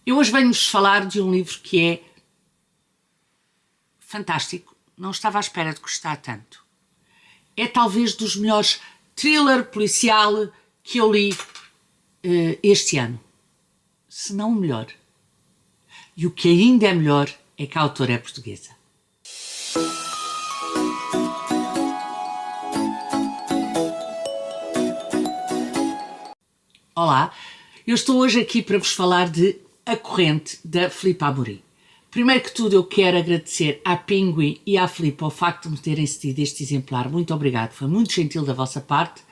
Eu hoje venho-vos falar de um livro que é fantástico, não estava à espera de gostar tanto. É talvez dos melhores thriller policial que eu li este ano, se não o melhor. E o que ainda é melhor é que a autora é portuguesa. Olá, eu estou hoje aqui para vos falar de A Corrente, da Filipe Amorim. Primeiro que tudo, eu quero agradecer à Penguin e à Filipe o facto de me terem cedido este exemplar. Muito obrigado, foi muito gentil da vossa parte.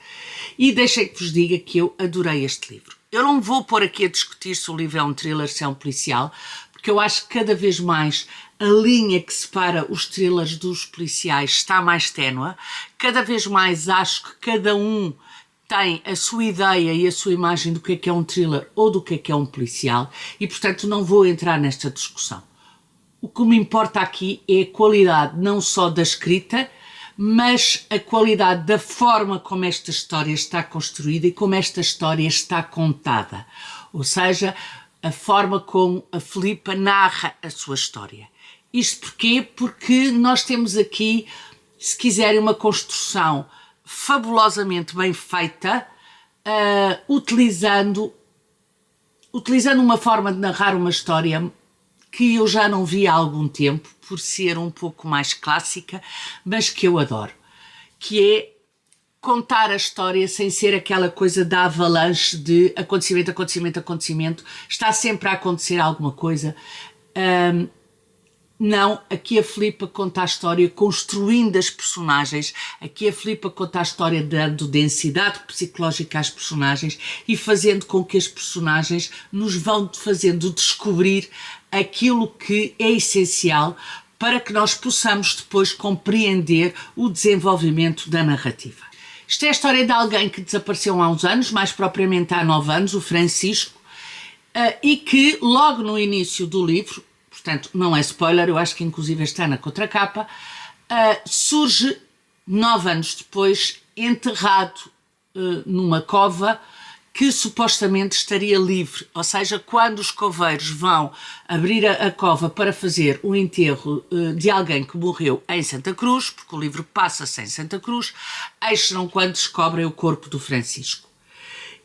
E deixem que vos diga que eu adorei este livro. Eu não vou pôr aqui a discutir se o livro é um thriller, se é um policial, porque eu acho que cada vez mais a linha que separa os thrillers dos policiais está mais ténue. Cada vez mais acho que cada um tem a sua ideia e a sua imagem do que é um thriller ou do que é um policial e, portanto, não vou entrar nesta discussão. O que me importa aqui é a qualidade não só da escrita, mas a qualidade da forma como esta história está construída e como esta história está contada. Ou seja, a forma como a Filipe narra a sua história. Isto porquê? Porque nós temos aqui, se quiserem, uma construção fabulosamente bem feita, utilizando uma forma de narrar uma história que eu já não vi há algum tempo, por ser um pouco mais clássica, mas que eu adoro, que é contar a história sem ser aquela coisa da avalanche de acontecimento, acontecimento, acontecimento, está sempre a acontecer alguma coisa. Não, aqui a Filipe conta a história construindo as personagens, aqui a Filipe conta a história dando densidade psicológica às personagens e fazendo com que as personagens nos vão fazendo descobrir aquilo que é essencial para que nós possamos depois compreender o desenvolvimento da narrativa. Isto é a história de alguém que desapareceu há uns anos, mais propriamente há 9 anos, o Francisco, e que logo no início do livro, portanto não é spoiler, eu acho que inclusive está na contracapa, surge 9 anos depois enterrado numa cova que supostamente estaria livre, ou seja, quando os coveiros vão abrir a cova para fazer o enterro de alguém que morreu em Santa Cruz, porque o livro passa-se em Santa Cruz, eis não quando descobrem o corpo do Francisco.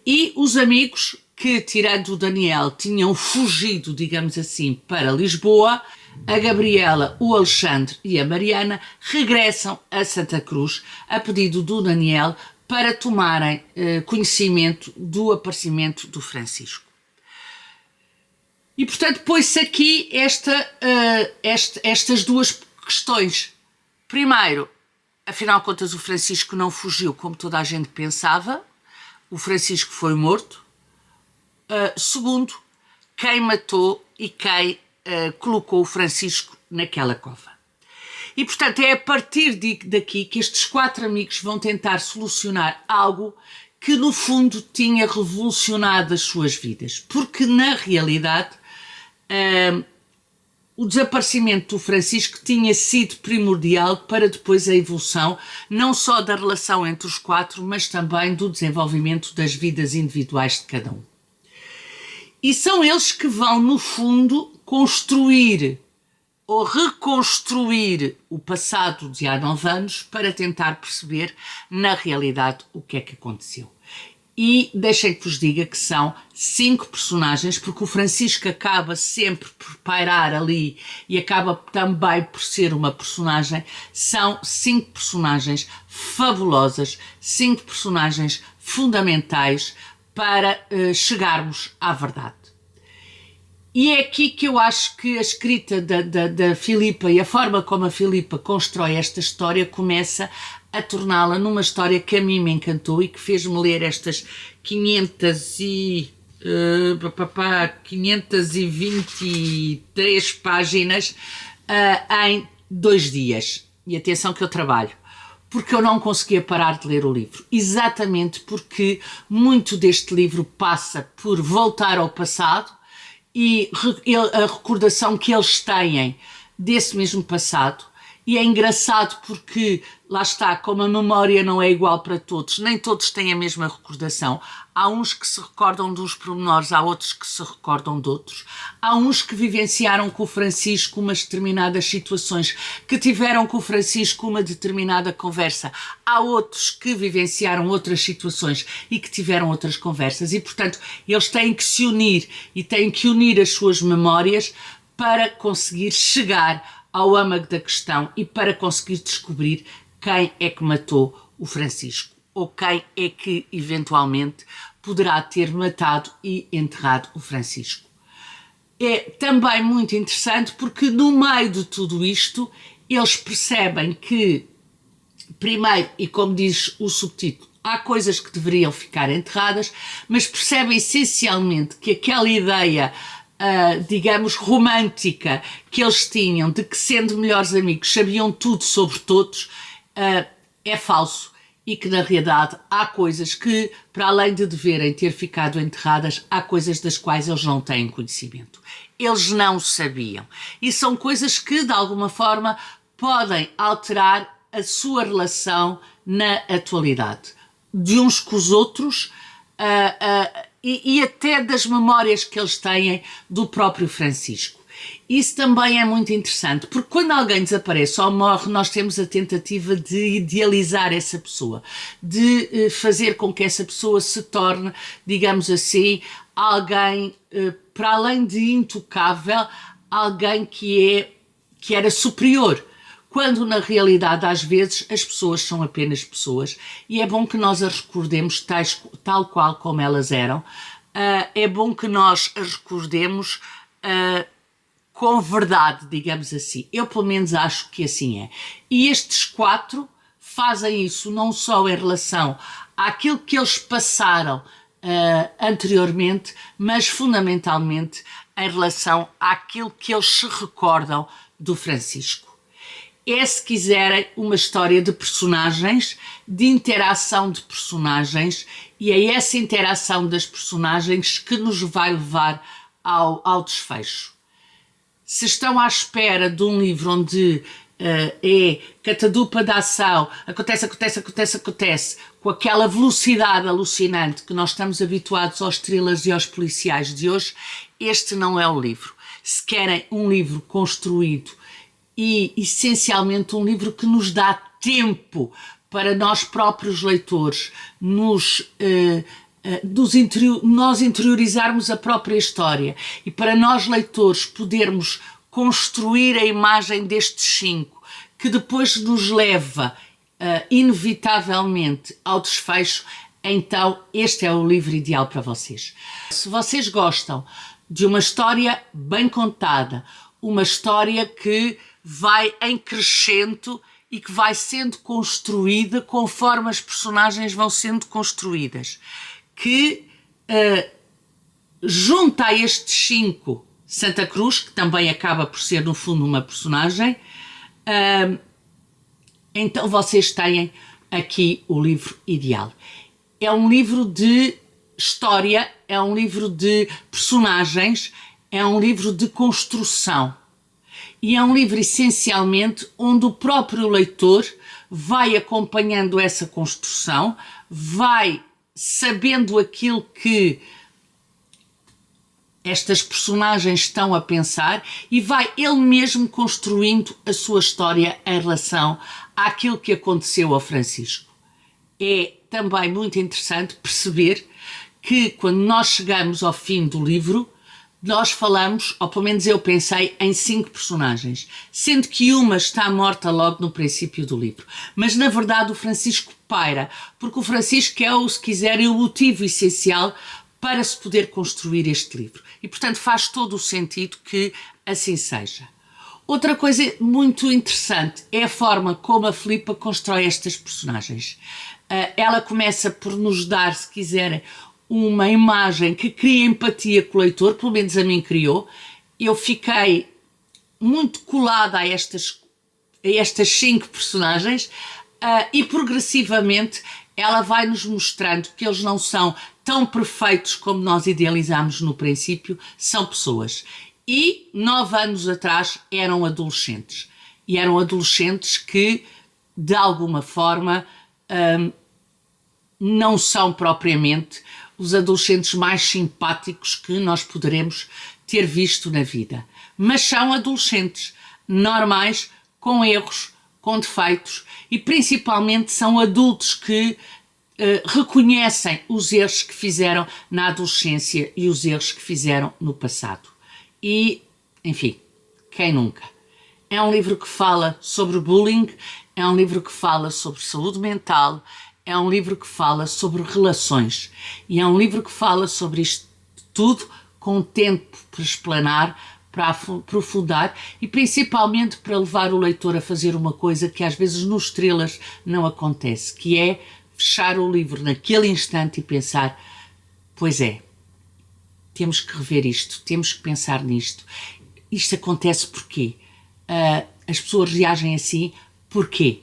E os amigos que, tirando o Daniel, tinham fugido, digamos assim, para Lisboa, a Gabriela, o Alexandre e a Mariana regressam a Santa Cruz a pedido do Daniel para tomarem conhecimento do aparecimento do Francisco. E, portanto, põe-se aqui estas duas questões. Primeiro, afinal de contas, o Francisco não fugiu como toda a gente pensava, o Francisco foi morto. Segundo, quem matou e quem colocou o Francisco naquela cova. E, portanto, é a partir daqui que estes 4 amigos vão tentar solucionar algo que, no fundo, tinha revolucionado as suas vidas. Porque, na realidade, o desaparecimento do Francisco tinha sido primordial para depois a evolução, não só da relação entre os 4, mas também do desenvolvimento das vidas individuais de cada um. E são eles que vão, no fundo, construir ou reconstruir o passado de há 9 anos para tentar perceber, na realidade, o que é que aconteceu. E deixem que vos diga que são 5 personagens, porque o Francisco acaba sempre por pairar ali e acaba também por ser uma personagem. São 5 personagens fabulosas, 5 personagens fundamentais para chegarmos à verdade. E é aqui que eu acho que a escrita da Filipe e a forma como a Filipe constrói esta história começa a torná-la numa história que a mim me encantou e que fez-me ler estas 523 páginas em 2 dias. E atenção que eu trabalho, porque eu não conseguia parar de ler o livro. Exatamente porque muito deste livro passa por voltar ao passado, e a recordação que eles têm desse mesmo passado. E é engraçado porque, lá está, como a memória não é igual para todos, nem todos têm a mesma recordação. Há uns que se recordam dos pormenores, há outros que se recordam de outros. Há uns que vivenciaram com o Francisco umas determinadas situações, que tiveram com o Francisco uma determinada conversa. Há outros que vivenciaram outras situações e que tiveram outras conversas. E, portanto, eles têm que se unir e têm que unir as suas memórias para conseguir chegar ao âmago da questão e para conseguir descobrir quem é que matou o Francisco ou quem é que, eventualmente, poderá ter matado e enterrado o Francisco. É também muito interessante porque no meio de tudo isto eles percebem que, primeiro, e como diz o subtítulo, há coisas que deveriam ficar enterradas, mas percebem essencialmente que aquela ideia, digamos, romântica que eles tinham de que, sendo melhores amigos, sabiam tudo sobre todos, é falso. E que, na realidade, há coisas que, para além de deverem ter ficado enterradas, há coisas das quais eles não têm conhecimento. Eles não sabiam. E são coisas que, de alguma forma, podem alterar a sua relação na atualidade. De uns com os outros e até das memórias que eles têm do próprio Francisco. Isso também é muito interessante, porque quando alguém desaparece ou morre, nós temos a tentativa de idealizar essa pessoa, de fazer com que essa pessoa se torne, digamos assim, alguém, para além de intocável, alguém que era superior. Quando na realidade, às vezes, as pessoas são apenas pessoas e é bom que nós as recordemos tal qual como elas eram. É bom que nós as recordemos com verdade, digamos assim. Eu, pelo menos, acho que assim é. E estes 4 fazem isso não só em relação àquilo que eles passaram anteriormente, mas fundamentalmente em relação àquilo que eles se recordam do Francisco. É, se quiserem, uma história de personagens, de interação de personagens, e é essa interação das personagens que nos vai levar ao desfecho. Se estão à espera de um livro onde é catadupa da ação, acontece, com aquela velocidade alucinante que nós estamos habituados aos thrillers e aos policiais de hoje, este não é o livro. Se querem um livro construído e, essencialmente, um livro que nos dá tempo para nós próprios leitores nós interiorizarmos a própria história e para nós leitores podermos construir a imagem destes 5, que depois nos leva inevitavelmente ao desfecho, então este é o livro ideal para vocês. Se vocês gostam de uma história bem contada, uma história que vai em crescendo e que vai sendo construída conforme as personagens vão sendo construídas, que junta a estes 5 Santa Cruz, que também acaba por ser no fundo uma personagem, então vocês têm aqui o livro ideal. É um livro de história, é um livro de personagens, é um livro de construção. E é um livro essencialmente onde o próprio leitor vai acompanhando essa construção, vai sabendo aquilo que estas personagens estão a pensar e vai ele mesmo construindo a sua história em relação àquilo que aconteceu ao Francisco. É também muito interessante perceber que quando nós chegamos ao fim do livro, nós falamos, ou pelo menos eu pensei, em 5 personagens, sendo que uma está morta logo no princípio do livro. Mas, na verdade, o Francisco paira, porque o Francisco é, se quiserem, o motivo essencial para se poder construir este livro. E, portanto, faz todo o sentido que assim seja. Outra coisa muito interessante é a forma como a Filipa constrói estas personagens. Ela começa por nos dar, se quiserem, uma imagem que cria empatia com o leitor, pelo menos a mim criou. Eu fiquei muito colada a estas 5 personagens e progressivamente ela vai nos mostrando que eles não são tão perfeitos como nós idealizámos no princípio, são pessoas. E 9 anos atrás eram adolescentes. E eram adolescentes que, de alguma forma, não são propriamente os adolescentes mais simpáticos que nós poderemos ter visto na vida. Mas são adolescentes normais, com erros, com defeitos e principalmente são adultos que reconhecem os erros que fizeram na adolescência e os erros que fizeram no passado. E, enfim, quem nunca? É um livro que fala sobre bullying, é um livro que fala sobre saúde mental, é um livro que fala sobre relações e é um livro que fala sobre isto tudo com tempo para explanar, para aprofundar e principalmente para levar o leitor a fazer uma coisa que às vezes nos thrillers não acontece, que é fechar o livro naquele instante e pensar, pois é, temos que rever isto, temos que pensar nisto. Isto acontece porquê? As pessoas reagem assim, porquê?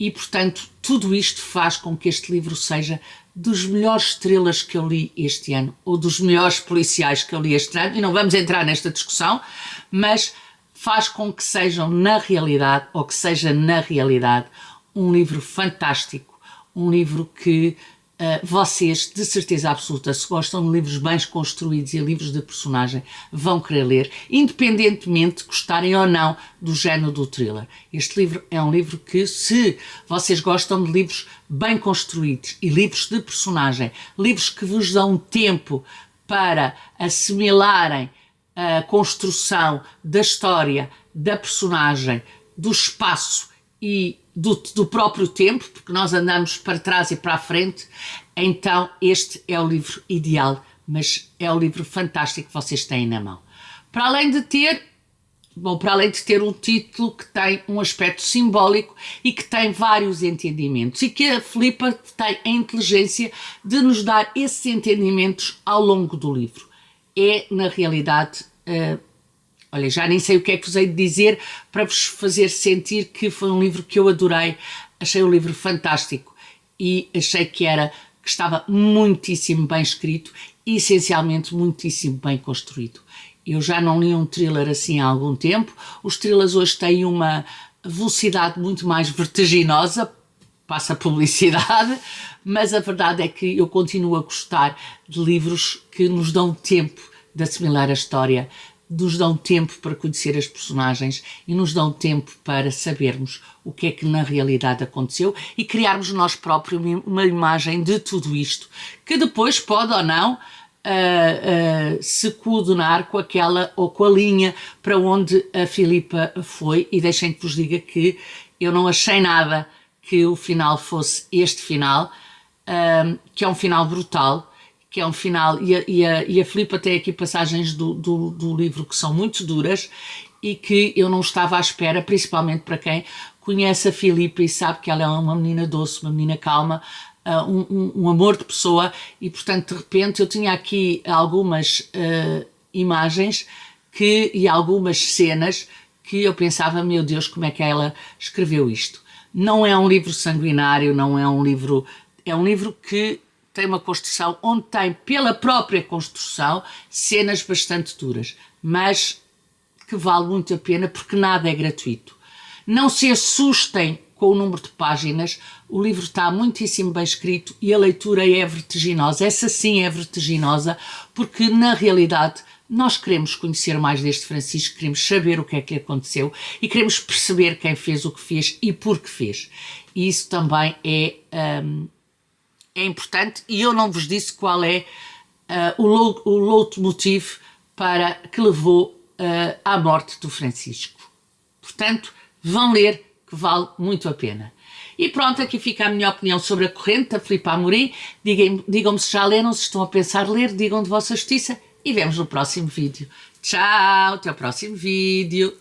E, portanto, tudo isto faz com que este livro seja dos melhores thrillers que eu li este ano, ou dos melhores policiais que eu li este ano, e não vamos entrar nesta discussão, mas faz com que sejam na realidade, ou que seja na realidade, um livro fantástico, um livro que vocês, de certeza absoluta, se gostam de livros bem construídos e livros de personagem, vão querer ler, independentemente de gostarem ou não do género do thriller. Este livro é um livro que, se vocês gostam de livros bem construídos e livros de personagem, livros que vos dão tempo para assimilarem a construção da história, da personagem, do espaço e do próprio tempo, porque nós andamos para trás e para a frente, então este é o livro ideal, mas é o livro fantástico que vocês têm na mão. Para além de ter um título que tem um aspecto simbólico e que tem vários entendimentos e que a Filipa tem a inteligência de nos dar esses entendimentos ao longo do livro. É, na realidade, olha, já nem sei o que é que vos hei de dizer para vos fazer sentir que foi um livro que eu adorei, achei o livro fantástico e achei que estava muitíssimo bem escrito e essencialmente muitíssimo bem construído. Eu já não li um thriller assim há algum tempo, os thrillers hoje têm uma velocidade muito mais vertiginosa, passa a publicidade, mas a verdade é que eu continuo a gostar de livros que nos dão tempo de assimilar a história, nos dão tempo para conhecer as personagens e nos dão tempo para sabermos o que é que na realidade aconteceu e criarmos nós próprios uma imagem de tudo isto, que depois pode ou não se coordenar com aquela ou com a linha para onde a Filipa foi. E deixem que vos diga que eu não achei nada que o final fosse este final, que é um final brutal, que é um final, e a Filipa tem aqui passagens do livro que são muito duras e que eu não estava à espera, principalmente para quem conhece a Filipa e sabe que ela é uma menina doce, uma menina calma, um amor de pessoa, e portanto de repente eu tinha aqui algumas imagens e algumas cenas que eu pensava, meu Deus, como é que ela escreveu isto? Não é um livro sanguinário, não é um livro... É um livro que tem uma construção onde tem, pela própria construção, cenas bastante duras, mas que vale muito a pena porque nada é gratuito. Não se assustem com o número de páginas, o livro está muitíssimo bem escrito e a leitura é vertiginosa. Essa sim é vertiginosa, porque na realidade nós queremos conhecer mais deste Francisco, queremos saber o que é que aconteceu e queremos perceber quem fez o que fez e por que fez. E isso também é importante, e eu não vos disse qual é o leitmotiv que levou à morte do Francisco. Portanto, vão ler, que vale muito a pena. E pronto, aqui fica a minha opinião sobre a corrente da Filipa Amorim. Digam-me se já leram, se estão a pensar ler, digam de vossa justiça e vemos no próximo vídeo. Tchau, até o próximo vídeo.